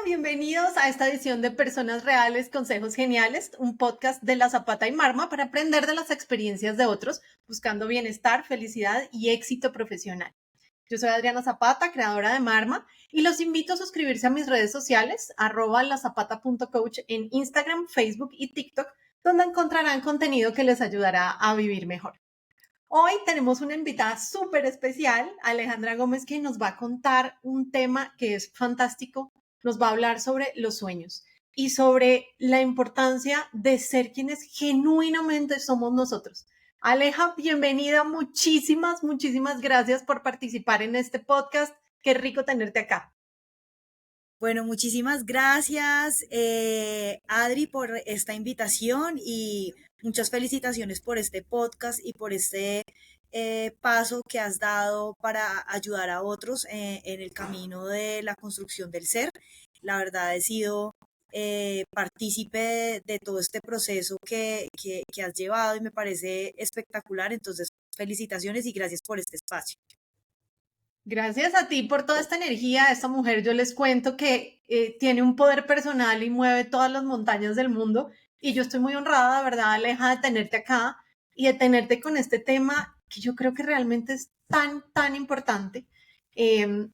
bienvenidos a esta edición de Personas Reales, Consejos Geniales, un podcast de La Zapata y Marma para aprender de las experiencias de otros, buscando bienestar, felicidad y éxito profesional. Yo soy Adriana Zapata, creadora de Marma, y los invito a suscribirse a mis redes sociales, @lazapata.coach en Instagram, Facebook y TikTok, donde encontrarán contenido que les ayudará a vivir mejor. Hoy tenemos una invitada súper especial, Alejandra Gómez, que nos va a contar un tema que es fantástico. Nos va a hablar sobre los sueños y sobre la importancia de ser quienes genuinamente somos nosotros. Aleja, bienvenida. Muchísimas gracias por participar en este podcast. Qué rico tenerte acá. Bueno, muchísimas gracias, Adri, por esta invitación y muchas felicitaciones por este podcast y por este paso que has dado para ayudar a otros en el camino de la construcción del ser. La verdad, he sido partícipe de todo este proceso que has llevado y me parece espectacular. Entonces, felicitaciones y gracias por este espacio. Gracias a ti por toda esta energía. Esta mujer, yo les cuento que tiene un poder personal y mueve todas las montañas del mundo. Y yo estoy muy honrada, de verdad, Aleja, de tenerte acá y de tenerte con este tema que yo creo que realmente es tan importante. Eh,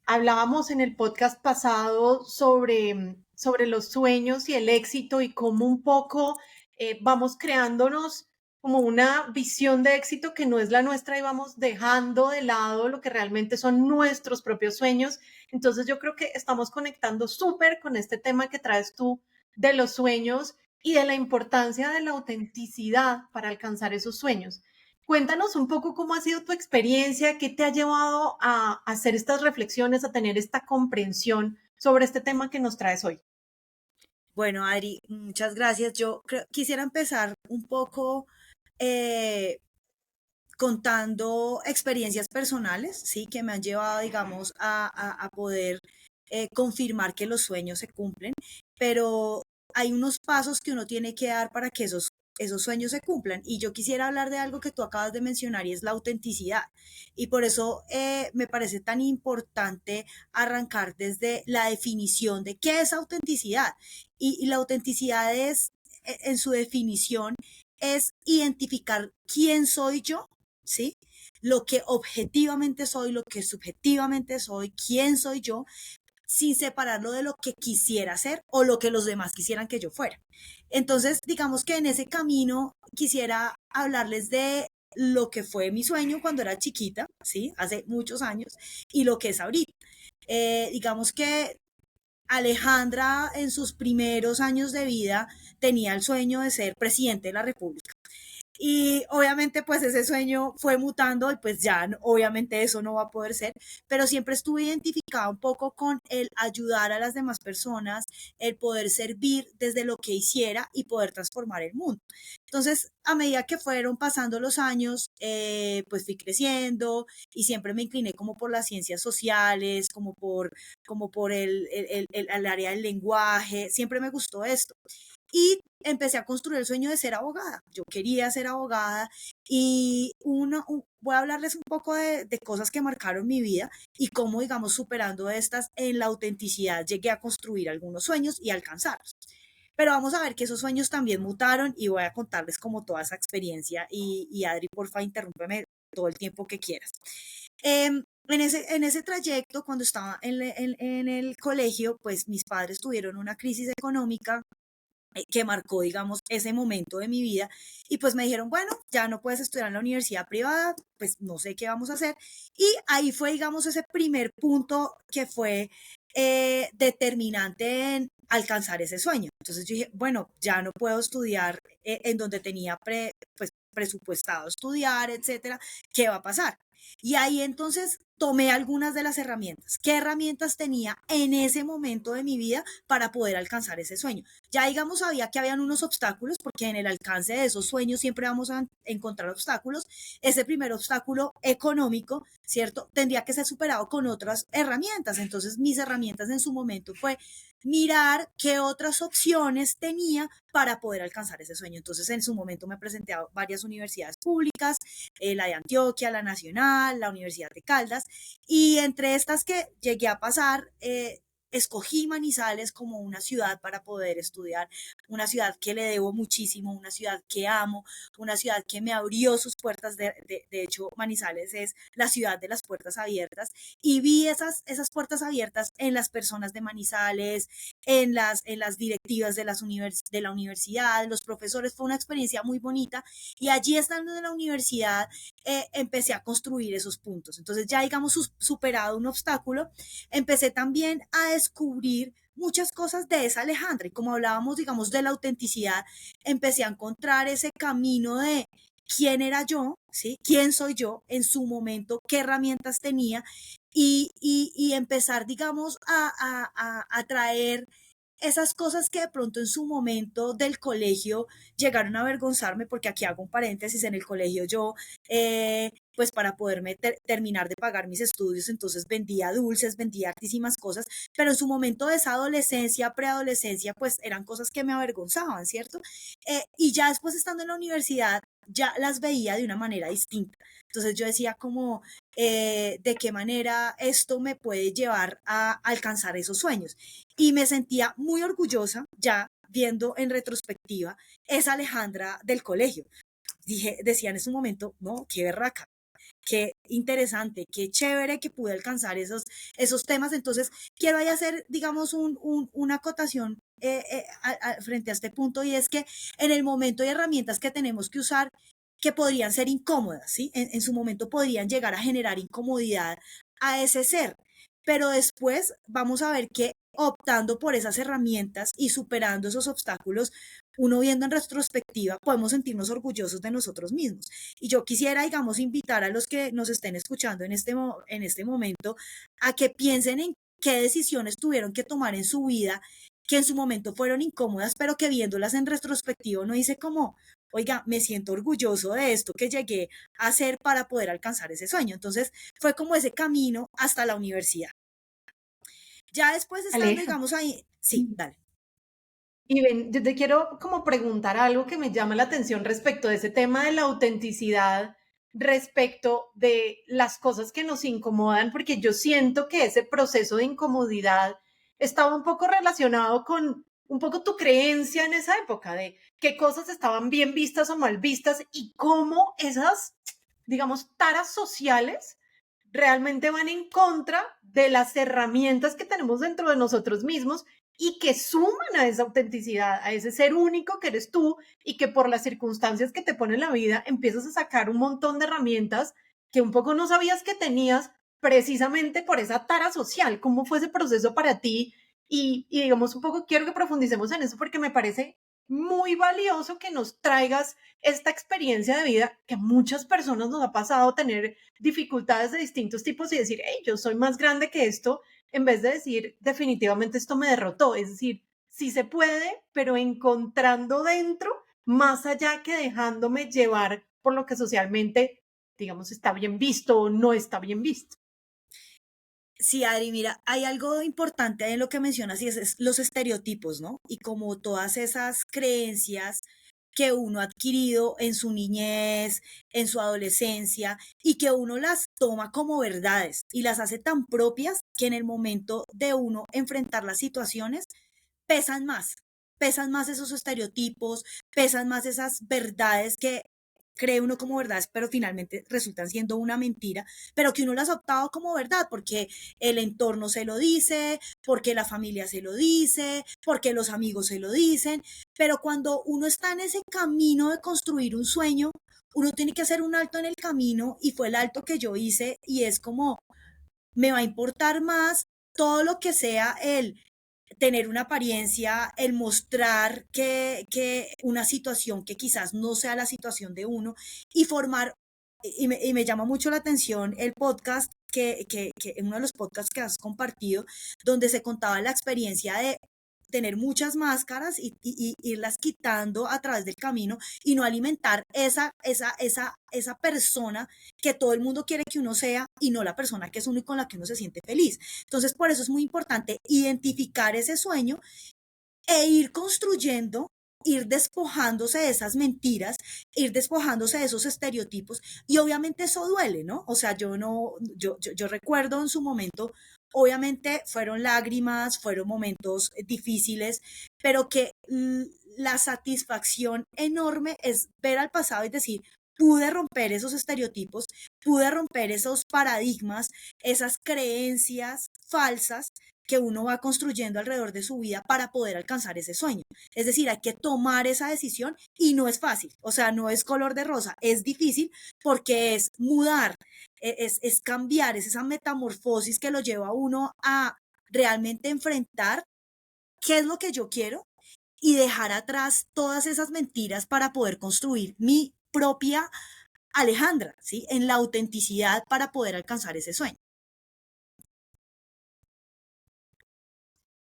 Hablábamos en el podcast pasado sobre los sueños y el éxito y cómo un poco vamos creándonos como una visión de éxito que no es la nuestra y vamos dejando de lado lo que realmente son nuestros propios sueños. Entonces yo creo que estamos conectando súper con este tema que traes tú de los sueños y de la importancia de la autenticidad para alcanzar esos sueños. Cuéntanos un poco cómo ha sido tu experiencia, qué te ha llevado a hacer estas reflexiones, a tener esta comprensión sobre este tema que nos traes hoy. Bueno, Adri, muchas gracias. Quisiera empezar un poco eh, contando experiencias personales, ¿sí? Que me han llevado, digamos, a poder confirmar que los sueños se cumplen, pero hay unos pasos que uno tiene que dar para que esos sueños se cumplan. Y yo quisiera hablar de algo que tú acabas de mencionar y es la autenticidad. Y por eso me parece tan importante arrancar desde la definición de qué es autenticidad. Y la autenticidad es, en su definición, es identificar quién soy yo, ¿sí? Lo que objetivamente soy, lo que subjetivamente soy, quién soy yo, sin separarlo de lo que quisiera ser o lo que los demás quisieran que yo fuera. Entonces, digamos que en ese camino quisiera hablarles de lo que fue mi sueño cuando era chiquita, ¿sí? Hace muchos años, y lo que es ahorita. Digamos que Alejandra en sus primeros años de vida tenía el sueño de ser presidente de la República. Y obviamente pues ese sueño fue mutando y pues ya obviamente eso no va a poder ser, pero siempre estuve identificada un poco con el ayudar a las demás personas, el poder servir desde lo que hiciera y poder transformar el mundo. Entonces, a medida que fueron pasando los años, pues fui creciendo y siempre me incliné como por las ciencias sociales, como por el área del lenguaje, siempre me gustó esto. Y empecé a construir el sueño de ser abogada. Yo quería ser abogada y voy a hablarles un poco de cosas que marcaron mi vida y cómo, digamos, superando estas en la autenticidad, llegué a construir algunos sueños y alcanzarlos. Pero vamos a ver que esos sueños también mutaron y voy a contarles como toda esa experiencia y Adri, porfa, interrúmpeme todo el tiempo que quieras. En ese trayecto, cuando estaba en el colegio, pues mis padres tuvieron una crisis económica que marcó, digamos, ese momento de mi vida. Y pues me dijeron, bueno, ya no puedes estudiar en la universidad privada, pues no sé qué vamos a hacer. Y ahí fue, digamos, ese primer punto que fue determinante en alcanzar ese sueño. Entonces yo dije, bueno, ya no puedo estudiar en donde tenía pues, presupuestado estudiar, etcétera. ¿Qué va a pasar? Y ahí entonces tomé algunas de las herramientas. ¿Qué herramientas tenía en ese momento de mi vida para poder alcanzar ese sueño? Ya digamos sabía que habían unos obstáculos, porque en el alcance de esos sueños siempre vamos a encontrar obstáculos. Ese primer obstáculo económico, ¿cierto? Tendría que ser superado con otras herramientas. Entonces mis herramientas en su momento fue mirar qué otras opciones tenía para poder alcanzar ese sueño. Entonces en su momento me presenté a varias universidades públicas, la de Antioquia, la Nacional, la Universidad de Caldas, y entre estas que llegué a pasar, escogí Manizales como una ciudad para poder estudiar, una ciudad que le debo muchísimo, una ciudad que amo, una ciudad que me abrió sus puertas. De hecho, Manizales es la ciudad de las puertas abiertas y vi esas puertas abiertas en las personas de Manizales, en las directivas de la universidad, los profesores. Fue una experiencia muy bonita y allí estando en la universidad empecé a construir esos puntos. Entonces ya digamos superado un obstáculo, empecé también a descubrir muchas cosas de esa Alejandra y como hablábamos, digamos, de la autenticidad, empecé a encontrar ese camino de quién era yo, ¿sí? ¿Quién soy yo en su momento? ¿Qué herramientas tenía? Y empezar, digamos, a traer esas cosas que de pronto en su momento del colegio llegaron a avergonzarme, porque aquí hago un paréntesis, en el colegio yo, pues para poderme terminar de pagar mis estudios, entonces vendía dulces, vendía hartísimas cosas, pero en su momento de esa adolescencia, preadolescencia, pues eran cosas que me avergonzaban, ¿cierto? Y ya después estando en la universidad, ya las veía de una manera distinta. Entonces yo decía como, de qué manera esto me puede llevar a alcanzar esos sueños y me sentía muy orgullosa ya viendo en retrospectiva esa Alejandra del colegio. Decía en ese momento, no, qué berraca, qué interesante, qué chévere que pude alcanzar esos temas. Entonces, quiero ahí hacer, digamos, una acotación frente a este punto y es que en el momento hay herramientas que tenemos que usar que podrían ser incómodas, ¿sí? En su momento podrían llegar a generar incomodidad a ese ser, pero después vamos a ver que optando por esas herramientas y superando esos obstáculos, uno viendo en retrospectiva, podemos sentirnos orgullosos de nosotros mismos. Y yo quisiera, digamos, invitar a los que nos estén escuchando en este momento a que piensen en qué decisiones tuvieron que tomar en su vida que en su momento fueron incómodas, pero que viéndolas en retrospectiva uno dice como, oiga, me siento orgulloso de esto que llegué a hacer para poder alcanzar ese sueño. Entonces fue como ese camino hasta la universidad. Ya después estando, Aleja. digamos, ahí, sí, dale. Y ven, yo te quiero como preguntar algo que me llama la atención respecto de ese tema de la autenticidad, respecto de las cosas que nos incomodan, porque yo siento que ese proceso de incomodidad estaba un poco relacionado con un poco tu creencia en esa época de qué cosas estaban bien vistas o mal vistas y cómo esas, digamos, taras sociales realmente van en contra de las herramientas que tenemos dentro de nosotros mismos y que suman a esa autenticidad, a ese ser único que eres tú y que por las circunstancias que te pone la vida empiezas a sacar un montón de herramientas que un poco no sabías que tenías precisamente por esa tara social. ¿Cómo fue ese proceso para ti? Y digamos un poco quiero que profundicemos en eso porque me parece muy valioso que nos traigas esta experiencia de vida que a muchas personas nos ha pasado tener dificultades de distintos tipos y decir, hey, yo soy más grande que esto, en vez de decir, definitivamente esto me derrotó. Es decir, sí se puede, pero encontrando dentro, más allá que dejándome llevar por lo que socialmente, digamos, está bien visto o no está bien visto. Sí, Adri, mira, hay algo importante en lo que mencionas y es los estereotipos, ¿no? Y como todas esas creencias que uno ha adquirido en su niñez, en su adolescencia, y que uno las toma como verdades y las hace tan propias que en el momento de uno enfrentar las situaciones pesan más esos estereotipos, pesan más esas verdades que cree uno como verdades, pero finalmente resultan siendo una mentira, pero que uno las ha optado como verdad porque el entorno se lo dice, porque la familia se lo dice, porque los amigos se lo dicen, pero cuando uno está en ese camino de construir un sueño, uno tiene que hacer un alto en el camino y fue el alto que yo hice y es como, me va a importar más todo lo que sea el tener una apariencia, el mostrar que una situación que quizás no sea la situación de uno y formar, y me llama mucho la atención el podcast, que uno de los podcasts que has compartido, donde se contaba la experiencia de tener muchas máscaras y irlas quitando a través del camino y no alimentar esa persona que todo el mundo quiere que uno sea y no la persona que es uno y con la que uno se siente feliz. Entonces, por eso es muy importante identificar ese sueño e ir construyendo, ir despojándose de esas mentiras, ir despojándose de esos estereotipos y obviamente eso duele, ¿no? O sea, yo no, yo recuerdo en su momento Obviamente fueron lágrimas, fueron momentos difíciles, pero que la satisfacción enorme es ver al pasado y decir, pude romper esos estereotipos, pude romper esos paradigmas, esas creencias falsas que uno va construyendo alrededor de su vida para poder alcanzar ese sueño. Es decir, hay que tomar esa decisión y no es fácil, o sea, no es color de rosa, es difícil porque es mudar, es cambiar, es esa metamorfosis que lo lleva a uno a realmente enfrentar qué es lo que yo quiero y dejar atrás todas esas mentiras para poder construir mi propia Alejandra, ¿sí? En la autenticidad para poder alcanzar ese sueño.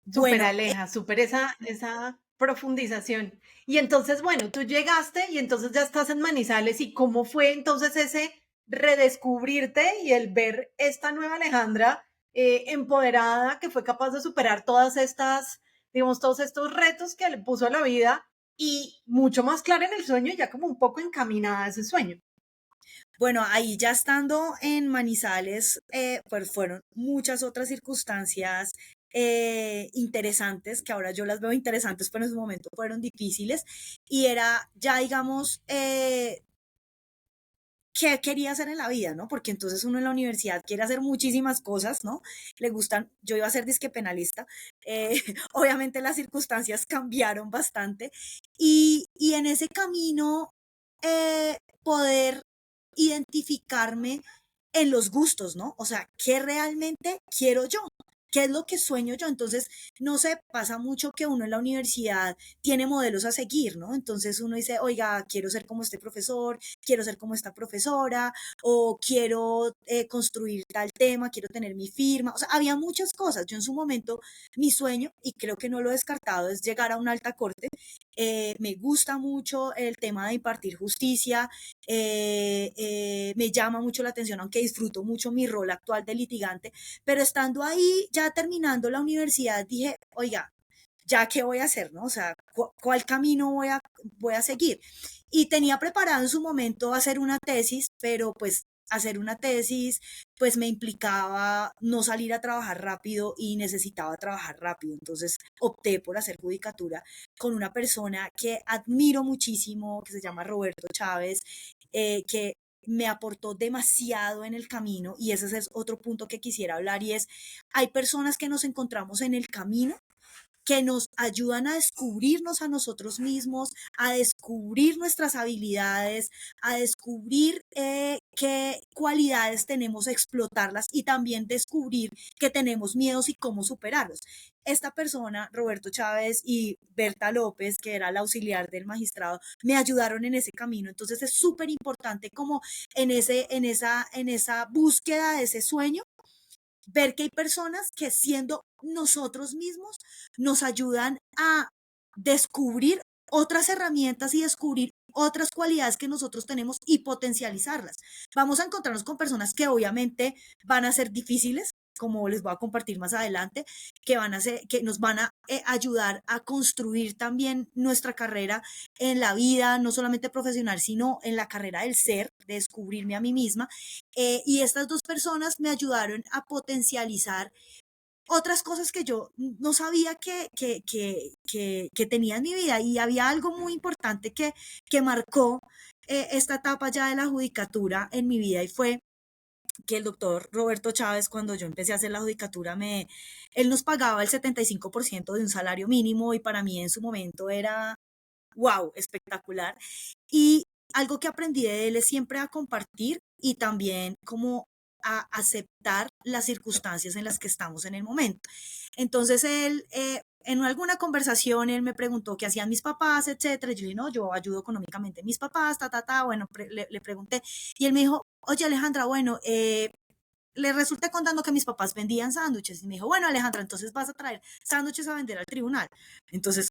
Súper Bueno, Aleja, súper esa profundización. Y entonces, bueno, tú llegaste y entonces ya estás en Manizales. ¿Y cómo fue entonces ese redescubrirte y el ver esta nueva Alejandra empoderada que fue capaz de superar todas estas, digamos, todos estos retos que le puso a la vida y mucho más clara en el sueño, ya como un poco encaminada a ese sueño? bueno, ahí ya estando en Manizales, pues fueron muchas otras circunstancias interesantes, que ahora yo las veo interesantes, pero en su momento fueron difíciles, y era ya, digamos, qué quería hacer en la vida, ¿no? Porque entonces uno en la universidad quiere hacer muchísimas cosas, ¿no? Le gustan, yo iba a ser disque penalista, obviamente las circunstancias cambiaron bastante y en ese camino poder identificarme en los gustos, ¿no? O sea, ¿qué realmente quiero yo? ¿Qué es lo que sueño yo? Entonces, no sé, pasa mucho que uno en la universidad tiene modelos a seguir, ¿no? Entonces uno dice, oiga, quiero ser como este profesor, quiero ser como esta profesora, o quiero construir tal tema, quiero tener mi firma. O sea, había muchas cosas. Yo en su momento, mi sueño, y creo que no lo he descartado, es llegar a una alta corte. Me gusta mucho el tema de impartir justicia, me llama mucho la atención, aunque disfruto mucho mi rol actual de litigante, pero estando ahí, ya terminando la universidad, dije, oiga, ya qué voy a hacer, ¿no? O sea, ¿cuál camino voy a seguir? Y tenía preparado en su momento hacer una tesis, pero pues hacer una tesis pues me implicaba no salir a trabajar rápido y necesitaba trabajar rápido. Entonces opté por hacer judicatura con una persona que admiro muchísimo, que se llama Roberto Chávez, que me aportó demasiado en el camino y ese es otro punto que quisiera hablar y es, hay personas que nos encontramos en el camino que nos ayudan a descubrirnos a nosotros mismos, a descubrir nuestras habilidades, a descubrir qué cualidades tenemos, explotarlas y también descubrir que tenemos miedos y cómo superarlos. Esta persona, Roberto Chávez y Berta López, que era la auxiliar del magistrado, me ayudaron en ese camino. Entonces es súper importante como en esa búsqueda de ese sueño, ver que hay personas que siendo nosotros mismos nos ayudan a descubrir otras herramientas y descubrir otras cualidades que nosotros tenemos y potencializarlas. Vamos a encontrarnos con personas que obviamente van a ser difíciles, como les voy a compartir más adelante, que van a ser, que nos van a ayudar a construir también nuestra carrera en la vida, no solamente profesional, sino en la carrera del ser, de descubrirme a mí misma. Y estas dos personas me ayudaron a potencializar otras cosas que yo no sabía que tenía en mi vida. Y había algo muy importante que marcó esta etapa ya de la judicatura en mi vida y fue que el doctor Roberto Chávez, cuando yo empecé a hacer la judicatura, él nos pagaba el 75% de un salario mínimo y para mí en su momento era, wow, espectacular. Y algo que aprendí de él es siempre a compartir y también como a aceptar las circunstancias en las que estamos en el momento. Entonces él, en alguna conversación, él me preguntó qué hacían mis papás, etcétera. Yo le dije, no, yo ayudo económicamente a mis papás, bueno, le pregunté. Y él me dijo, oye Alejandra, bueno, le resulté contando que mis papás vendían sándwiches y me dijo, bueno Alejandra, entonces vas a traer sándwiches a vender al tribunal. Entonces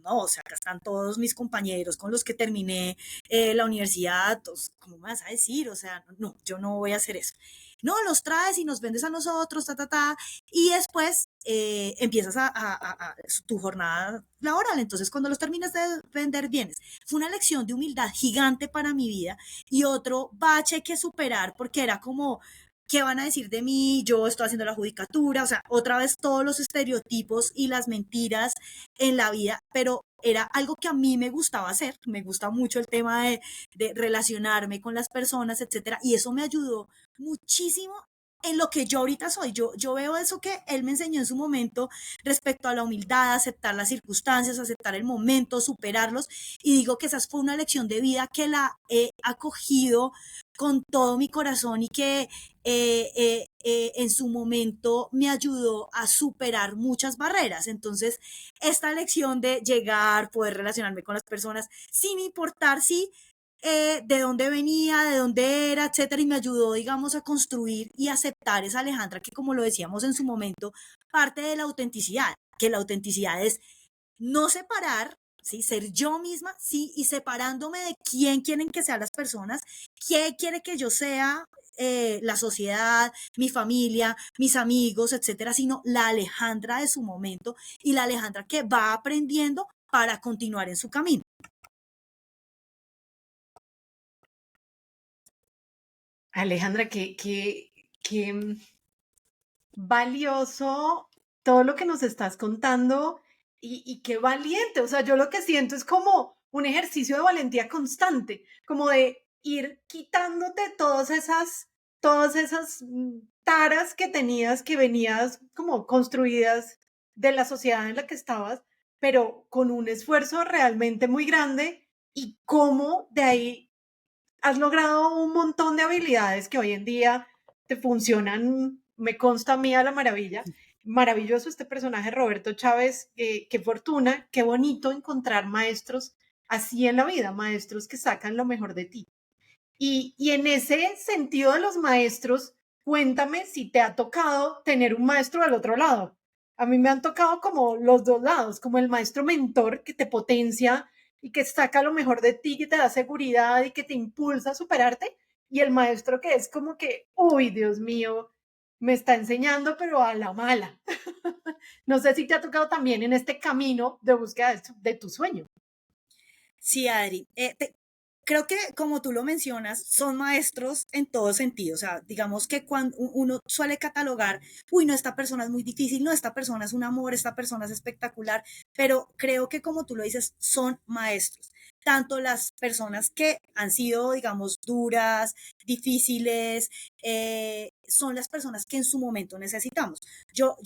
no, o sea, acá están todos mis compañeros con los que terminé la universidad, ¿cómo me vas a decir? O sea, no, yo no voy a hacer eso. No, los traes y nos vendes a nosotros, y después empiezas tu jornada laboral. Entonces, cuando los terminas de vender, vienes. Fue una lección de humildad gigante para mi vida y otro bache que superar porque era como, ¿qué van a decir de mí? Yo estoy haciendo la judicatura, o sea, otra vez todos los estereotipos y las mentiras en la vida, pero era algo que a mí me gustaba hacer, me gusta mucho el tema de relacionarme con las personas, etcétera, y eso me ayudó muchísimo en lo que yo ahorita soy. Yo veo eso que él me enseñó en su momento respecto a la humildad, aceptar las circunstancias, aceptar el momento, superarlos, y digo que esa fue una lección de vida que la he acogido con todo mi corazón y que en su momento me ayudó a superar muchas barreras. Entonces, esta lección de llegar, poder relacionarme con las personas sin importar si de dónde venía, de dónde era, etcétera, y me ayudó, digamos, a construir y aceptar esa Alejandra que, como lo decíamos en su momento, parte de la autenticidad, que la autenticidad es no separar, ¿sí? Ser yo misma, sí, y separándome de quién quieren que sean las personas, qué quiere que yo sea, la sociedad, mi familia, mis amigos, etcétera, sino la Alejandra de su momento y la Alejandra que va aprendiendo para continuar en su camino. Alejandra, qué valioso todo lo que nos estás contando y qué valiente. O sea, yo lo que siento es como un ejercicio de valentía constante, como de ir quitándote todas esas taras que tenías, que venías como construidas de la sociedad en la que estabas, pero con un esfuerzo realmente muy grande y cómo de ahí has logrado un montón de habilidades que hoy en día te funcionan, me consta a mí a la maravilla. Maravilloso este personaje, Roberto Chávez, qué fortuna, qué bonito encontrar maestros así en la vida, maestros que sacan lo mejor de ti. Y en ese sentido de los maestros, cuéntame si te ha tocado tener un maestro del otro lado. A mí me han tocado como los dos lados, como el maestro mentor que te potencia y que saca lo mejor de ti, que te da seguridad y que te impulsa a superarte, y el maestro que es como que, uy, Dios mío, me está enseñando, pero a la mala. No sé si te ha tocado también en este camino de búsqueda de tu sueño. Sí, Adri. Creo que como tú lo mencionas, son maestros en todo sentido. O sea, digamos que cuando uno suele catalogar, uy, no, esta persona es muy difícil, no, esta persona es un amor, esta persona es espectacular, pero creo que como tú lo dices, son maestros. Tanto las personas que han sido, digamos, duras, difíciles, son las personas que en su momento necesitamos. Yo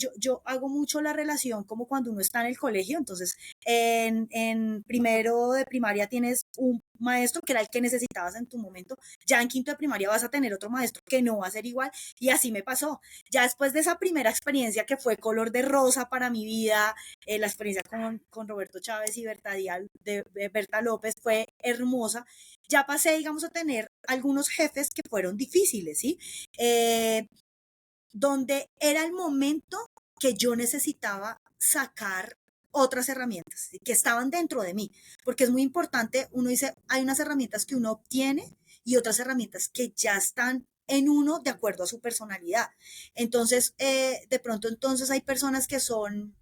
hago mucho la relación como cuando uno está en el colegio, entonces en primero de primaria tienes un maestro que era el que necesitabas en tu momento, ya en quinto de primaria vas a tener otro maestro que no va a ser igual y así me pasó. Ya después de esa primera experiencia que fue color de rosa para mi vida, la experiencia con Roberto Chávez y Berta López fue hermosa, ya pasé, digamos, a tener algunos jefes que fueron difíciles, ¿sí? Donde era el momento que yo necesitaba sacar otras herramientas que estaban dentro de mí, porque es muy importante, uno dice, hay unas herramientas que uno obtiene y otras herramientas que ya están en uno de acuerdo a su personalidad. Entonces, de pronto entonces hay personas que son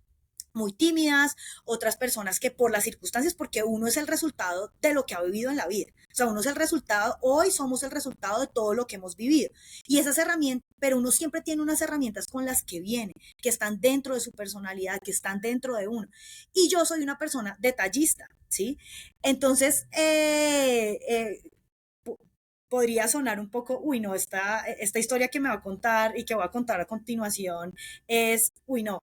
muy tímidas, otras personas que por las circunstancias, porque uno es el resultado de lo que ha vivido en la vida. O sea, uno es el resultado, hoy somos el resultado de todo lo que hemos vivido. Y esas herramientas, pero uno siempre tiene unas herramientas con las que viene, que están dentro de su personalidad, que están dentro de uno. Y yo soy una persona detallista, ¿sí? Entonces, podría sonar un poco, uy, no, esta historia que me va a contar y que voy a contar a continuación es, uy, no,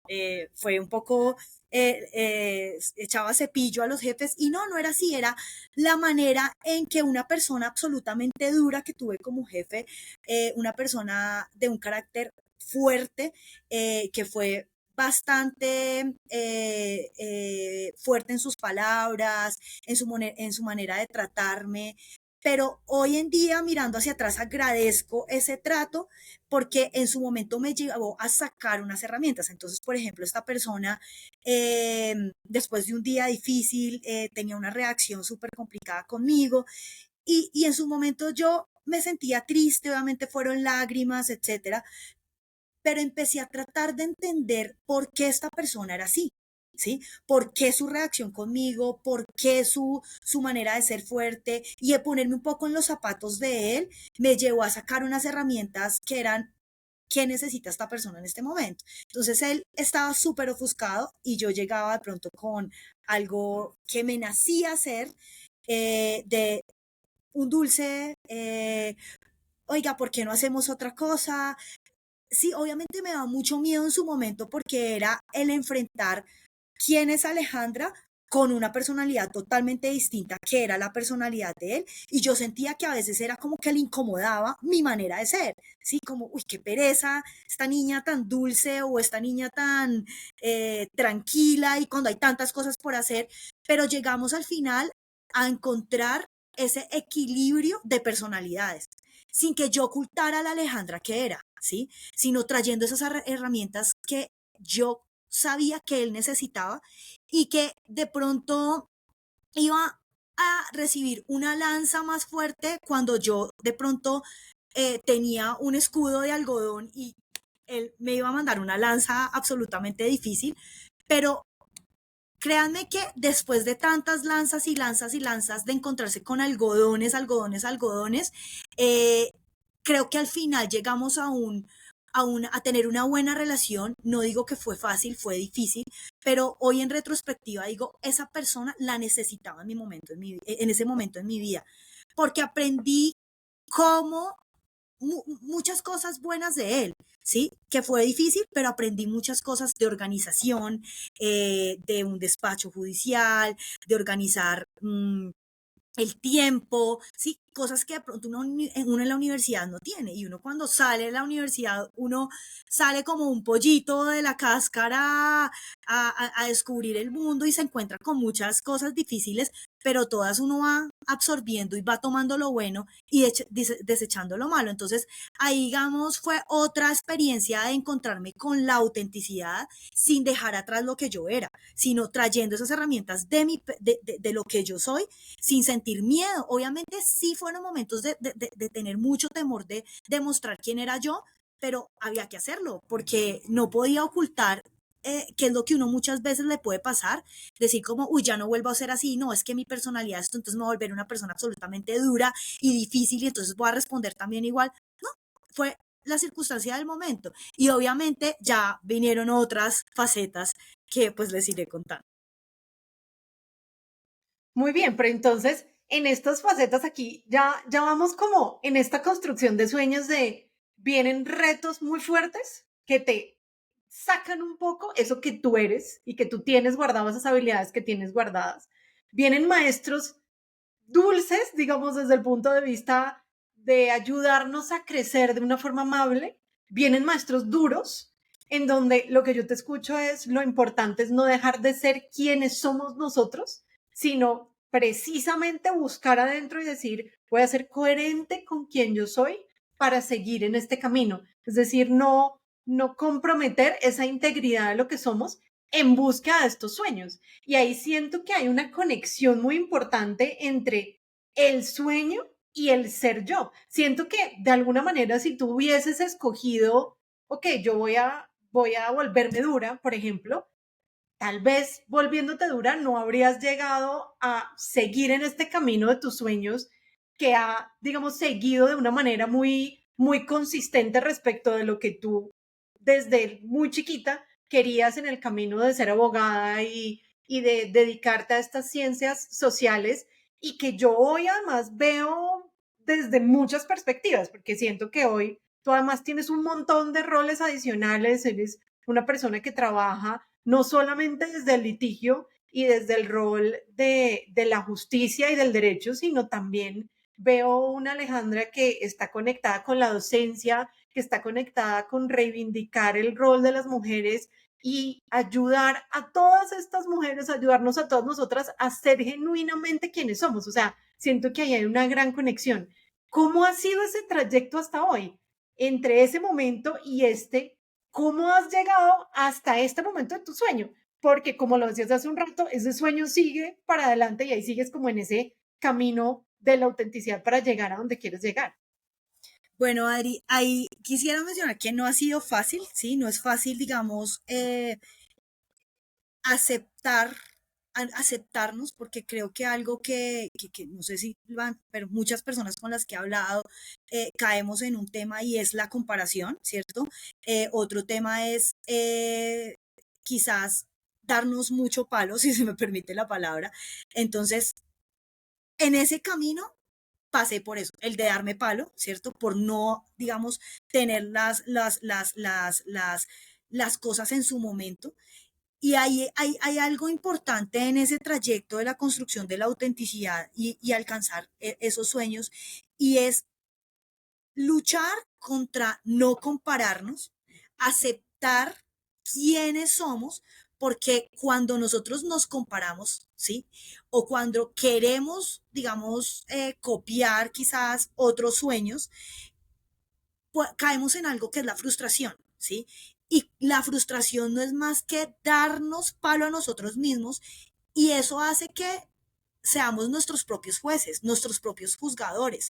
fue un poco, echaba cepillo a los jefes y no, no era así, era la manera en que una persona absolutamente dura que tuve como jefe, una persona de un carácter fuerte, que fue bastante fuerte en sus palabras, en su manera de tratarme, pero hoy en día, mirando hacia atrás, agradezco ese trato porque en su momento me llevó a sacar unas herramientas. Entonces, por ejemplo, esta persona, después de un día difícil, tenía una reacción súper complicada conmigo y en su momento yo me sentía triste, obviamente fueron lágrimas, etcétera, pero empecé a tratar de entender por qué esta persona era así. ¿Sí? ¿Por qué su reacción conmigo? ¿Por qué su manera de ser fuerte? Y de ponerme un poco en los zapatos de él, me llevó a sacar unas herramientas que eran ¿qué necesita esta persona en este momento? Entonces él estaba súper ofuscado y yo llegaba de pronto con algo que me nacía hacer, de un dulce, oiga, ¿por qué no hacemos otra cosa? Sí, obviamente me daba mucho miedo en su momento porque era el enfrentar quién es Alejandra con una personalidad totalmente distinta que era la personalidad de él, y yo sentía que a veces era como que le incomodaba mi manera de ser, sí, como, uy, qué pereza, esta niña tan dulce o esta niña tan tranquila y cuando hay tantas cosas por hacer, pero llegamos al final a encontrar ese equilibrio de personalidades, sin que yo ocultara a la Alejandra que era, ¿sí? Sino trayendo esas herramientas que yo sabía que él necesitaba y que de pronto iba a recibir una lanza más fuerte cuando yo de pronto tenía un escudo de algodón y él me iba a mandar una lanza absolutamente difícil, pero créanme que después de tantas lanzas y lanzas y lanzas de encontrarse con algodones, algodones, algodones, eh, creo que al final llegamos a tener una buena relación. No digo que fue fácil, fue difícil, pero hoy en retrospectiva digo, esa persona la necesitaba en mi momento, en ese momento en mi vida, porque aprendí cómo muchas cosas buenas de él, ¿sí? Que fue difícil, pero aprendí muchas cosas de organización, de un despacho judicial, de organizar el tiempo, sí, cosas que de pronto uno en la universidad no tiene. Y uno cuando sale de la universidad, uno sale como un pollito de la cáscara a descubrir el mundo y se encuentra con muchas cosas difíciles, pero todas uno va absorbiendo y va tomando lo bueno y desechando lo malo. Entonces, ahí, digamos, fue otra experiencia de encontrarme con la autenticidad sin dejar atrás lo que yo era, sino trayendo esas herramientas de lo que yo soy sin sentir miedo. Obviamente sí fueron momentos de tener mucho temor de demostrar quién era yo, pero había que hacerlo porque no podía ocultar que es lo que uno muchas veces le puede pasar, decir como, uy, ya no vuelvo a ser así, no, es que mi personalidad esto, entonces me voy a volver una persona absolutamente dura y difícil y entonces voy a responder también igual. No, fue la circunstancia del momento y obviamente ya vinieron otras facetas que pues les iré contando. Muy bien, pero entonces en estas facetas aquí ya vamos como en esta construcción de sueños de vienen retos muy fuertes que te sacan un poco eso que tú eres y que tú tienes guardado, esas habilidades que tienes guardadas. Vienen maestros dulces, digamos, desde el punto de vista de ayudarnos a crecer de una forma amable. Vienen maestros duros, en donde lo que yo te escucho es lo importante es no dejar de ser quienes somos nosotros, sino precisamente buscar adentro y decir, voy a ser coherente con quien yo soy para seguir en este camino. Es decir, no comprometer esa integridad de lo que somos en búsqueda de estos sueños. Y ahí siento que hay una conexión muy importante entre el sueño y el ser yo. Siento que de alguna manera si tú hubieses escogido, ok, yo voy a volverme dura, por ejemplo, tal vez volviéndote dura no habrías llegado a seguir en este camino de tus sueños que ha, digamos, seguido de una manera muy consistente respecto de lo que tú desde muy chiquita querías en el camino de ser abogada y de dedicarte a estas ciencias sociales y que yo hoy además veo desde muchas perspectivas, porque siento que hoy tú además tienes un montón de roles adicionales, eres una persona que trabaja no solamente desde el litigio y desde el rol de la justicia y del derecho, sino también veo una Alejandra que está conectada con la docencia, que está conectada con reivindicar el rol de las mujeres y ayudar a todas estas mujeres, ayudarnos a todas nosotras a ser genuinamente quienes somos. O sea, siento que ahí hay una gran conexión. ¿Cómo ha sido ese trayecto hasta hoy? Entre ese momento y este, ¿cómo has llegado hasta este momento de tu sueño? Porque como lo decías hace un rato, ese sueño sigue para adelante y ahí sigues como en ese camino de la autenticidad para llegar a donde quieres llegar. Bueno, Adri, ahí quisiera mencionar que no ha sido fácil, ¿sí? No es fácil, digamos, aceptar, aceptarnos, porque creo que algo que no sé si van, pero muchas personas con las que he hablado, caemos en un tema y es la comparación, ¿cierto? Otro tema es quizás darnos mucho palo, si se me permite la palabra. Entonces, en ese camino pasé por eso, el de darme palo, ¿cierto? Por no, digamos, tener las cosas en su momento. Y hay algo importante en ese trayecto de la construcción de la autenticidad y alcanzar esos sueños, y es luchar contra no compararnos, aceptar quiénes somos, porque cuando nosotros nos comparamos, ¿sí? O cuando queremos, digamos, copiar quizás otros sueños, pues, caemos en algo que es la frustración, ¿sí? Y la frustración no es más que darnos palo a nosotros mismos, y eso hace que seamos nuestros propios jueces, nuestros propios juzgadores.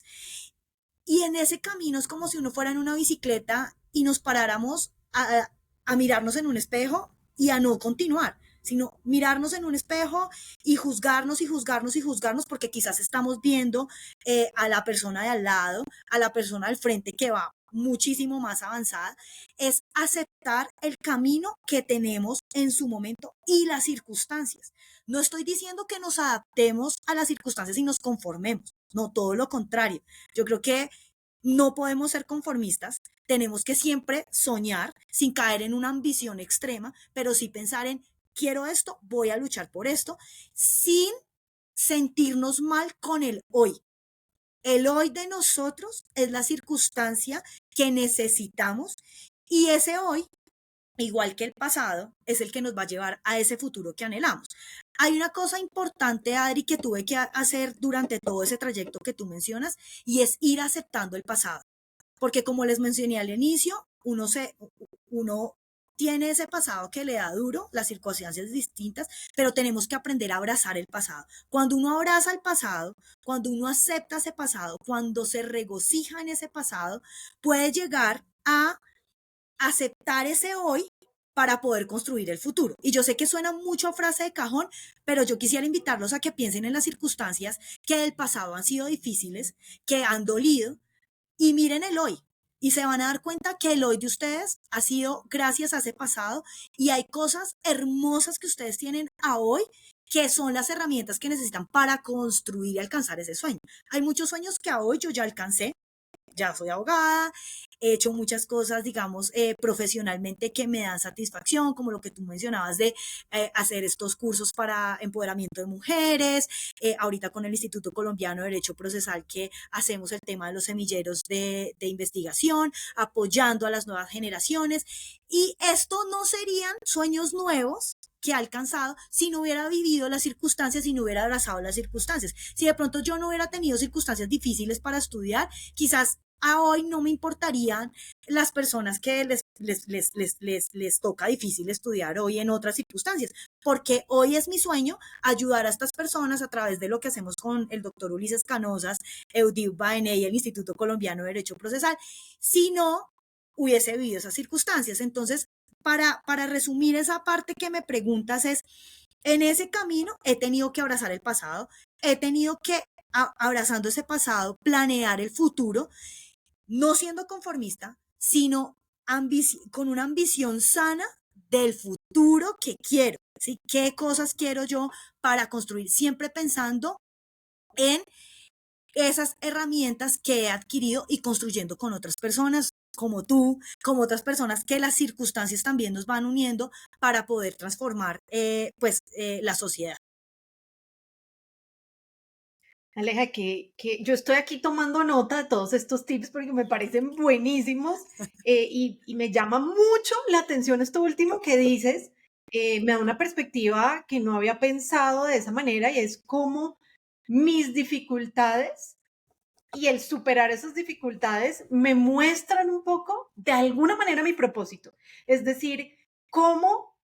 Y en ese camino es como si uno fuera en una bicicleta y nos paráramos a mirarnos en un espejo y a no continuar, sino mirarnos en un espejo y juzgarnos y juzgarnos y juzgarnos, porque quizás estamos viendo a la persona de al lado, a la persona del frente que va muchísimo más avanzada. Es aceptar el camino que tenemos en su momento y las circunstancias. No estoy diciendo que nos adaptemos a las circunstancias y nos conformemos, no, todo lo contrario. Yo creo que no podemos ser conformistas, tenemos que siempre soñar sin caer en una ambición extrema, pero sí pensar en quiero esto, voy a luchar por esto, sin sentirnos mal con el hoy. El hoy de nosotros es la circunstancia que necesitamos, y ese hoy, igual que el pasado, es el que nos va a llevar a ese futuro que anhelamos. Hay una cosa importante, Adri, que tuve que hacer durante todo ese trayecto que tú mencionas, y es ir aceptando el pasado. Porque como les mencioné al inicio, uno tiene ese pasado que le da duro, las circunstancias distintas, pero tenemos que aprender a abrazar el pasado. Cuando uno abraza el pasado, cuando uno acepta ese pasado, cuando se regocija en ese pasado, puede llegar a aceptar ese hoy para poder construir el futuro. Y yo sé que suena mucho a frase de cajón, pero yo quisiera invitarlos a que piensen en las circunstancias que del pasado han sido difíciles, que han dolido, y miren el hoy. Y se van a dar cuenta que el hoy de ustedes ha sido gracias a ese pasado, y hay cosas hermosas que ustedes tienen a hoy que son las herramientas que necesitan para construir y alcanzar ese sueño. Hay muchos sueños que a hoy yo ya alcancé, ya soy abogada, he hecho muchas cosas, digamos, profesionalmente que me dan satisfacción, como lo que tú mencionabas de hacer estos cursos para empoderamiento de mujeres, ahorita con el Instituto Colombiano de Derecho Procesal que hacemos el tema de los semilleros de investigación, apoyando a las nuevas generaciones, y esto no serían sueños nuevos que ha alcanzado si no hubiera vivido las circunstancias, si no hubiera abrazado las circunstancias. Si de pronto yo no hubiera tenido circunstancias difíciles para estudiar, quizás a hoy no me importarían las personas que les toca difícil estudiar hoy en otras circunstancias, porque hoy es mi sueño ayudar a estas personas a través de lo que hacemos con el doctor Ulises Canosas, Eudip Baene y el Instituto Colombiano de Derecho Procesal, si no hubiese vivido esas circunstancias. Entonces, para resumir esa parte que me preguntas es, en ese camino he tenido que abrazar el pasado, he tenido que, abrazando ese pasado, planear el futuro, no siendo conformista, sino con una ambición sana del futuro que quiero, ¿sí? ¿Qué cosas quiero yo para construir? Siempre pensando en esas herramientas que he adquirido y construyendo con otras personas como tú, como otras personas que las circunstancias también nos van uniendo para poder transformar la sociedad. Aleja, que yo estoy aquí tomando nota de todos estos tips porque me parecen buenísimos, y me llama mucho la atención esto último que dices. Me da una perspectiva que no había pensado de esa manera, y es cómo mis dificultades y el superar esas dificultades me muestran un poco, de alguna manera, mi propósito. Es decir, cómo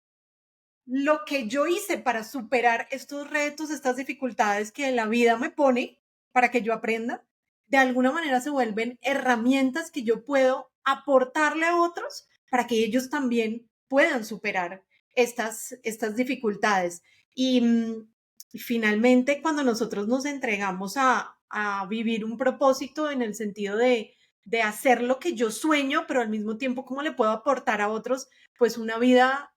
lo que yo hice para superar estos retos, estas dificultades que la vida me pone para que yo aprenda, de alguna manera se vuelven herramientas que yo puedo aportarle a otros para que ellos también puedan superar estas dificultades. Y finalmente, cuando nosotros nos entregamos a vivir un propósito en el sentido de de hacer lo que yo sueño, pero al mismo tiempo cómo le puedo aportar a otros, pues una vida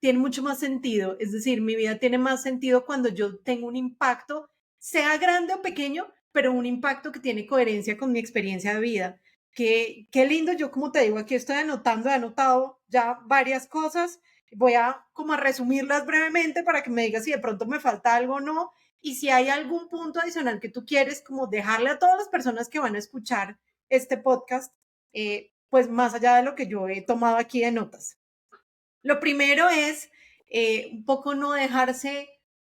tiene mucho más sentido. Es decir, mi vida tiene más sentido cuando yo tengo un impacto, sea grande o pequeño, pero un impacto que tiene coherencia con mi experiencia de vida. Qué lindo, yo como te digo, aquí estoy anotando, he anotado ya varias cosas. Voy a como a resumirlas brevemente para que me digas si de pronto me falta algo o no. Y si hay algún punto adicional que tú quieres como dejarle a todas las personas que van a escuchar este podcast, pues más allá de lo que yo he tomado aquí de notas. Lo primero es un poco no dejarse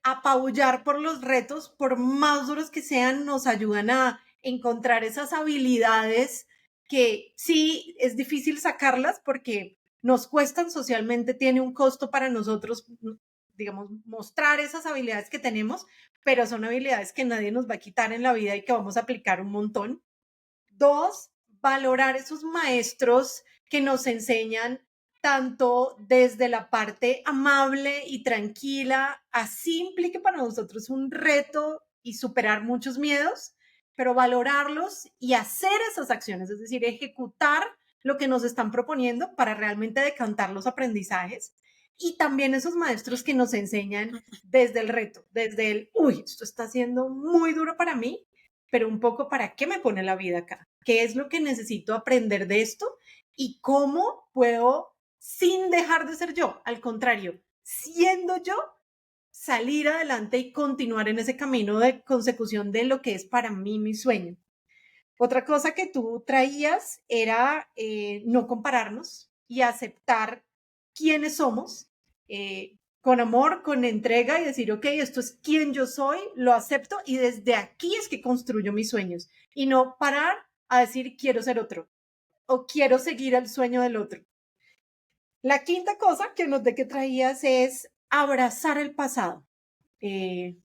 apabullar por los retos, por más duros que sean, nos ayudan a encontrar esas habilidades que sí es difícil sacarlas porque nos cuestan socialmente, tiene un costo para nosotros, digamos, mostrar esas habilidades que tenemos, pero son habilidades que nadie nos va a quitar en la vida y que vamos a aplicar un montón. Dos, valorar esos maestros que nos enseñan tanto desde la parte amable y tranquila, así implique para nosotros un reto y superar muchos miedos, pero valorarlos y hacer esas acciones, es decir, ejecutar lo que nos están proponiendo para realmente decantar los aprendizajes. Y también esos maestros que nos enseñan desde el reto, desde el, uy, esto está siendo muy duro para mí, pero un poco para qué me pone la vida acá, qué es lo que necesito aprender de esto y cómo puedo, sin dejar de ser yo, al contrario, siendo yo, salir adelante y continuar en ese camino de consecución de lo que es para mí mi sueño. Otra cosa que tú traías era no compararnos y aceptar quiénes somos, con amor, con entrega y decir, ok, esto es quien yo soy, lo acepto y desde aquí es que construyo mis sueños y no parar a decir quiero ser otro o quiero seguir el sueño del otro. La quinta cosa que noté que traías es abrazar el pasado. Eh,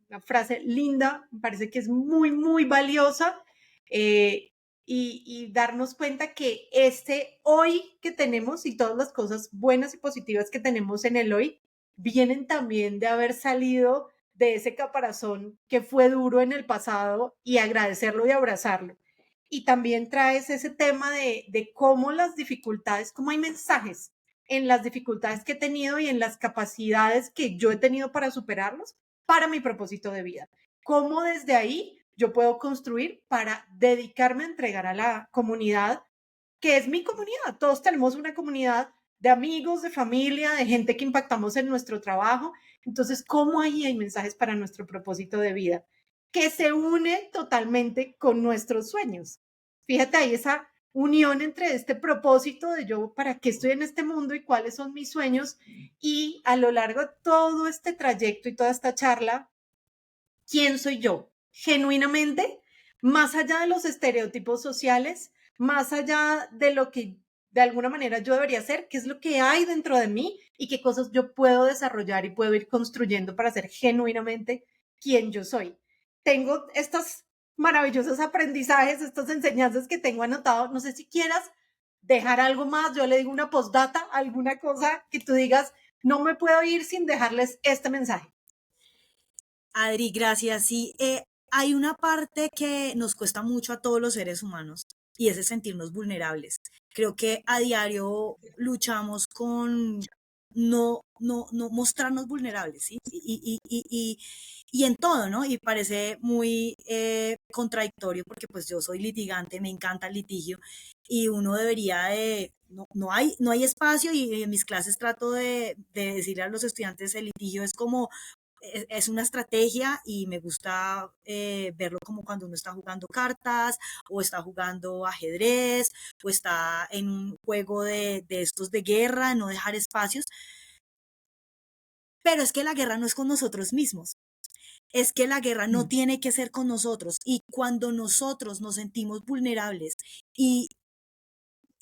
una frase linda, me parece que es muy, muy valiosa, y darnos cuenta que este hoy que tenemos y todas las cosas buenas y positivas que tenemos en el hoy vienen también de haber salido de ese caparazón que fue duro en el pasado y agradecerlo y abrazarlo. Y también traes ese tema de cómo las dificultades, cómo hay mensajes en las dificultades que he tenido y en las capacidades que yo he tenido para superarlos para mi propósito de vida. Cómo desde ahí yo puedo construir para dedicarme a entregar a la comunidad, que es mi comunidad. Todos tenemos una comunidad de amigos, de familia, de gente que impactamos en nuestro trabajo. Entonces, ¿cómo ahí hay mensajes para nuestro propósito de vida? Que se une totalmente con nuestros sueños. Fíjate ahí esa unión entre este propósito de yo, para qué estoy en este mundo y cuáles son mis sueños. Y a lo largo de todo este trayecto y toda esta charla, ¿quién soy yo? Genuinamente, más allá de los estereotipos sociales, más allá de lo que de alguna manera yo debería ser, qué es lo que hay dentro de mí y qué cosas yo puedo desarrollar y puedo ir construyendo para ser genuinamente quien yo soy. Tengo estos maravillosos aprendizajes, estas enseñanzas que tengo anotado. No sé si quieras dejar algo más. Yo le digo una postdata, alguna cosa que tú digas, no me puedo ir sin dejarles este mensaje. Adri, gracias. Sí, hay una parte que nos cuesta mucho a todos los seres humanos y es el sentirnos vulnerables. Creo que a diario luchamos con no mostrarnos vulnerables, ¿sí? Y en todo, ¿no? Y parece muy contradictorio porque pues yo soy litigante, me encanta el litigio y uno debería de... No hay espacio y en mis clases trato de decirle a los estudiantes el litigio es como es una estrategia y me gusta verlo como cuando uno está jugando cartas o está jugando ajedrez o está en un juego de estos de guerra, no dejar espacios. Pero es que la guerra no es con nosotros mismos. Es que la guerra no tiene que ser con nosotros. Y cuando nosotros nos sentimos vulnerables y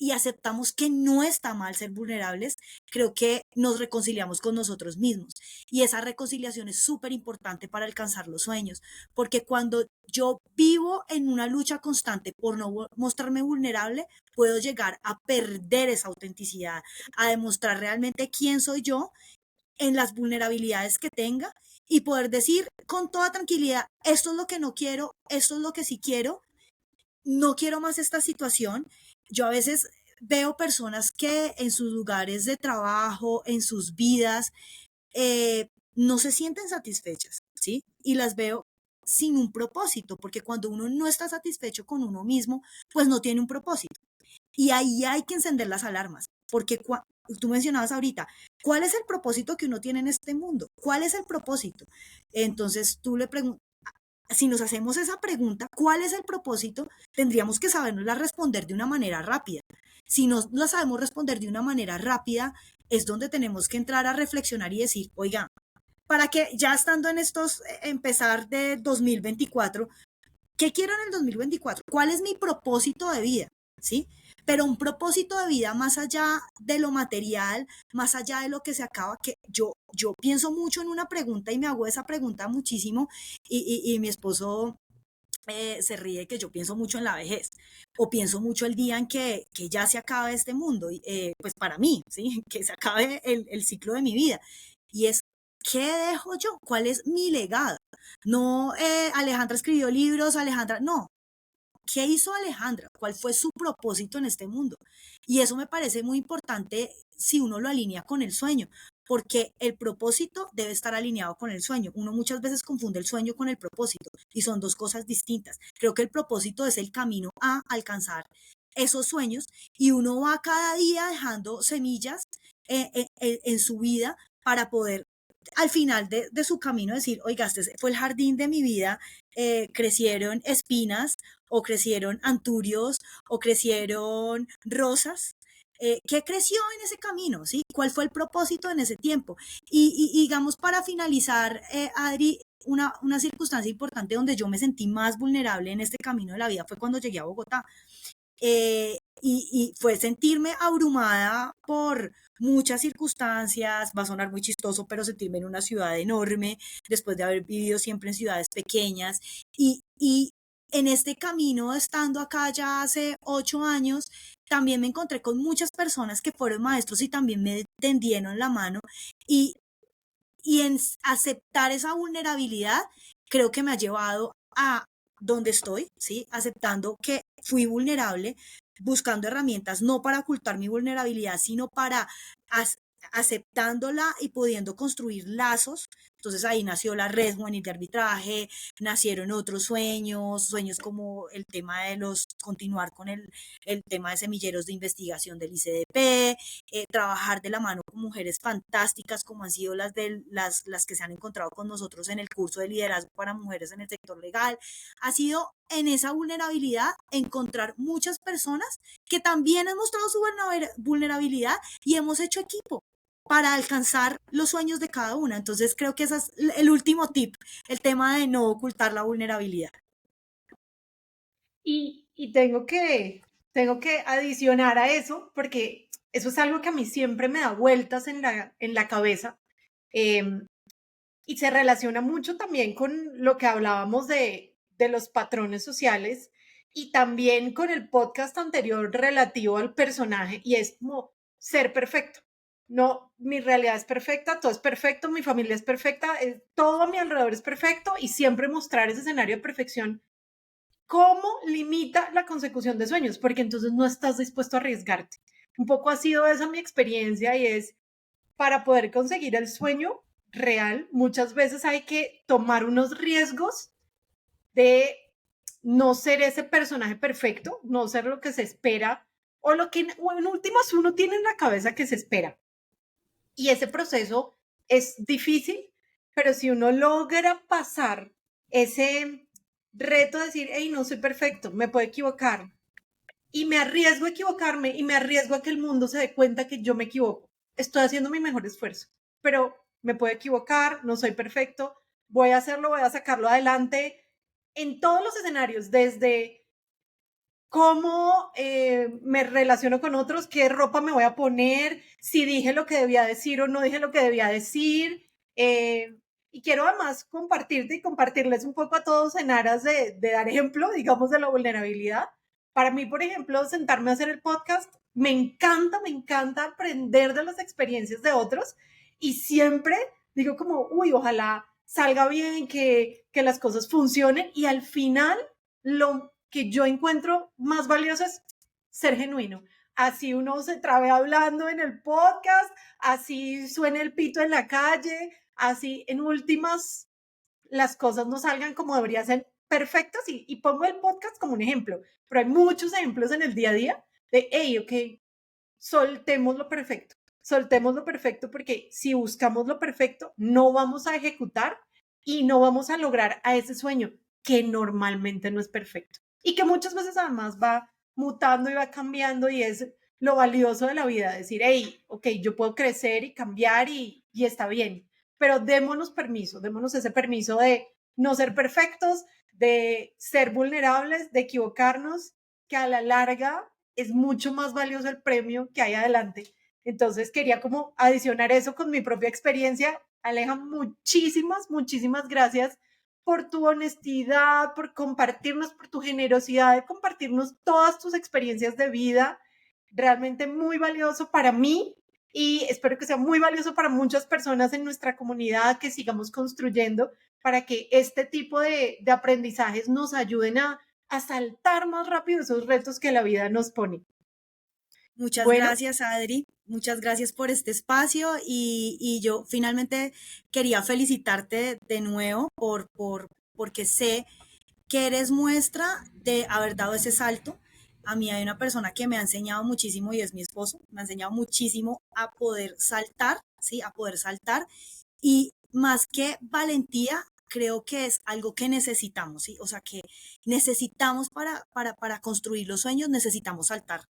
y aceptamos que no está mal ser vulnerables, creo que nos reconciliamos con nosotros mismos. Y esa reconciliación es súper importante para alcanzar los sueños, porque cuando yo vivo en una lucha constante por no mostrarme vulnerable, puedo llegar a perder esa autenticidad, a demostrar realmente quién soy yo en las vulnerabilidades que tenga y poder decir con toda tranquilidad, esto es lo que no quiero, esto es lo que sí quiero no quiero más esta situación. Yo a veces veo personas que en sus lugares de trabajo, en sus vidas, no se sienten satisfechas, ¿sí? Y las veo sin un propósito, porque cuando uno no está satisfecho con uno mismo, pues no tiene un propósito. Y ahí hay que encender las alarmas, porque tú mencionabas ahorita, ¿cuál es el propósito que uno tiene en este mundo? ¿Cuál es el propósito? Entonces tú le preguntas, si nos hacemos esa pregunta, ¿cuál es el propósito? Tendríamos que sabernosla responder de una manera rápida. Si no la sabemos responder de una manera rápida, es donde tenemos que entrar a reflexionar y decir, oiga, para que ya estando en estos, empezar de 2024, ¿qué quiero en el 2024? ¿Cuál es mi propósito de vida? ¿Sí? Pero un propósito de vida más allá de lo material, más allá de lo que se acaba, que yo pienso mucho en una pregunta y me hago esa pregunta muchísimo y mi esposo se ríe que yo pienso mucho en la vejez o pienso mucho el día en que ya se acabe este mundo, pues para mí, ¿sí? Que se acabe el ciclo de mi vida. Y es, ¿qué dejo yo? ¿Cuál es mi legado? No, Alejandra escribió libros, Alejandra, no. ¿Qué hizo Alejandra? ¿Cuál fue su propósito en este mundo? Y eso me parece muy importante si uno lo alinea con el sueño, porque el propósito debe estar alineado con el sueño. Uno muchas veces confunde el sueño con el propósito y son dos cosas distintas. Creo que el propósito es el camino a alcanzar esos sueños y uno va cada día dejando semillas en su vida para poder al final de su camino decir, oiga, este fue el jardín de mi vida, crecieron espinas o crecieron anturios o crecieron rosas. ¿Qué creció en ese camino? ¿Sí? ¿Cuál fue el propósito en ese tiempo? Y digamos, para finalizar, Adri, una circunstancia importante donde yo me sentí más vulnerable en este camino de la vida fue cuando llegué a Bogotá. Y fue sentirme abrumada por muchas circunstancias, va a sonar muy chistoso, pero sentirme en una ciudad enorme, después de haber vivido siempre en ciudades pequeñas. Y en este camino, estando acá ya hace 8 años, también me encontré con muchas personas que fueron maestros y también me tendieron la mano. Y, y en aceptar esa vulnerabilidad, creo que me ha llevado a donde estoy, ¿sí? Aceptando que fui vulnerable, buscando herramientas no para ocultar mi vulnerabilidad, sino para aceptándola y pudiendo construir lazos. Entonces ahí nació la red juvenil de arbitraje, nacieron otros sueños, sueños como el tema de continuar con el tema de semilleros de investigación del ICDP, trabajar de la mano con mujeres fantásticas como han sido las que se han encontrado con nosotros en el curso de liderazgo para mujeres en el sector legal. Ha sido en esa vulnerabilidad encontrar muchas personas que también han mostrado su vulnerabilidad y hemos hecho equipo para alcanzar los sueños de cada una. Entonces creo que ese es el último tip, el tema de no ocultar la vulnerabilidad. Y tengo que adicionar a eso, porque eso es algo que a mí siempre me da vueltas en la cabeza. em, y se relaciona mucho también con lo que hablábamos de los patrones sociales y también con el podcast anterior relativo al personaje, y es como ser perfecto. No, mi realidad es perfecta, todo es perfecto, mi familia es perfecta, todo a mi alrededor es perfecto, y siempre mostrar ese escenario de perfección. ¿Cómo limita la consecución de sueños? Porque entonces no estás dispuesto a arriesgarte. Un poco ha sido esa mi experiencia, y es, para poder conseguir el sueño real, muchas veces hay que tomar unos riesgos de no ser ese personaje perfecto, no ser lo que se espera o lo que o en últimas uno tiene en la cabeza que se espera. Y ese proceso es difícil, pero si uno logra pasar ese reto de decir, hey, no soy perfecto, me puedo equivocar, y me arriesgo a equivocarme y me arriesgo a que el mundo se dé cuenta que yo me equivoco. Estoy haciendo mi mejor esfuerzo, pero me puedo equivocar, no soy perfecto, voy a hacerlo, voy a sacarlo adelante en todos los escenarios, desde cómo me relaciono con otros, qué ropa me voy a poner, si dije lo que debía decir o no dije lo que debía decir. Y quiero además compartirte y compartirles un poco a todos en aras de dar ejemplo, digamos, de la vulnerabilidad. Para mí, por ejemplo, sentarme a hacer el podcast, me encanta aprender de las experiencias de otros, y siempre digo como, uy, ojalá salga bien, que las cosas funcionen, y al final lo que yo encuentro más valioso es ser genuino. Así uno se trabe hablando en el podcast, así suene el pito en la calle, así en últimas las cosas no salgan como deberían ser perfectas y pongo el podcast como un ejemplo, pero hay muchos ejemplos en el día a día de, hey, ok, soltemos lo perfecto porque si buscamos lo perfecto no vamos a ejecutar y no vamos a lograr a ese sueño que normalmente no es perfecto y que muchas veces además va mutando y va cambiando y es lo valioso de la vida, decir, hey, ok, yo puedo crecer y cambiar y está bien, pero démonos ese permiso de no ser perfectos, de ser vulnerables, de equivocarnos, que a la larga es mucho más valioso el premio que hay adelante. Entonces quería como adicionar eso con mi propia experiencia. Aleja, muchísimas gracias por tu honestidad, por compartirnos, por tu generosidad de compartirnos todas tus experiencias de vida. Realmente muy valioso para mí y espero que sea muy valioso para muchas personas en nuestra comunidad, que sigamos construyendo para que este tipo de aprendizajes nos ayuden a saltar más rápido esos retos que la vida nos pone. Muchas Bueno, gracias, Adri. Muchas gracias por este espacio y yo finalmente quería felicitarte de nuevo porque sé que eres muestra de haber dado ese salto. A mí hay una persona que me ha enseñado muchísimo y es mi esposo. Me ha enseñado muchísimo a poder saltar, ¿sí? A poder saltar. Y más que valentía, creo que es algo que necesitamos, ¿sí? O sea, que necesitamos para construir los sueños, necesitamos saltar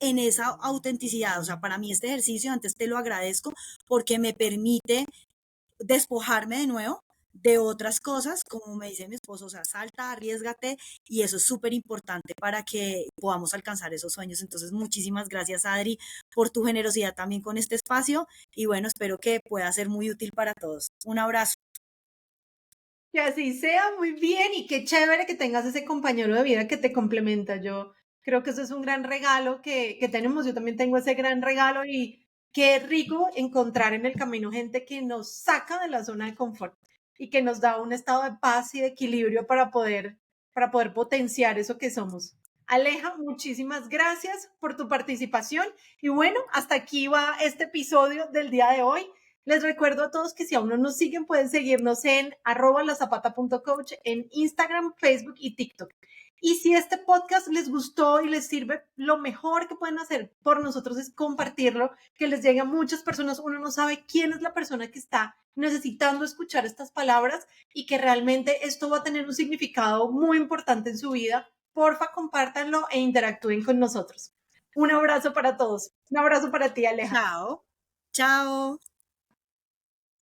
en esa autenticidad. O sea, para mí este ejercicio, antes te lo agradezco porque me permite despojarme de nuevo de otras cosas, como me dice mi esposo, o sea, salta, arriesgate, y eso es súper importante para que podamos alcanzar esos sueños. Entonces, muchísimas gracias, Adri, por tu generosidad también con este espacio, y bueno, espero que pueda ser muy útil para todos. Un abrazo. que así sea, muy bien y qué chévere que tengas ese compañero de vida que te complementa. Yo creo que eso es un gran regalo que tenemos. Yo también tengo ese gran regalo y qué rico encontrar en el camino gente que nos saca de la zona de confort y que nos da un estado de paz y de equilibrio para poder potenciar eso que somos. Aleja, muchísimas gracias por tu participación y bueno, hasta aquí va este episodio del día de hoy. Les recuerdo a todos que si aún no nos siguen, pueden seguirnos en @lazapata.coach en Instagram, Facebook y TikTok. Y si este podcast les gustó y les sirve, lo mejor que pueden hacer por nosotros es compartirlo, que les llegue a muchas personas. Uno no sabe quién es la persona que está necesitando escuchar estas palabras y que realmente esto va a tener un significado muy importante en su vida. Porfa, compártanlo e interactúen con nosotros. Un abrazo para todos. Un abrazo para ti, Aleja. Chao. Chao.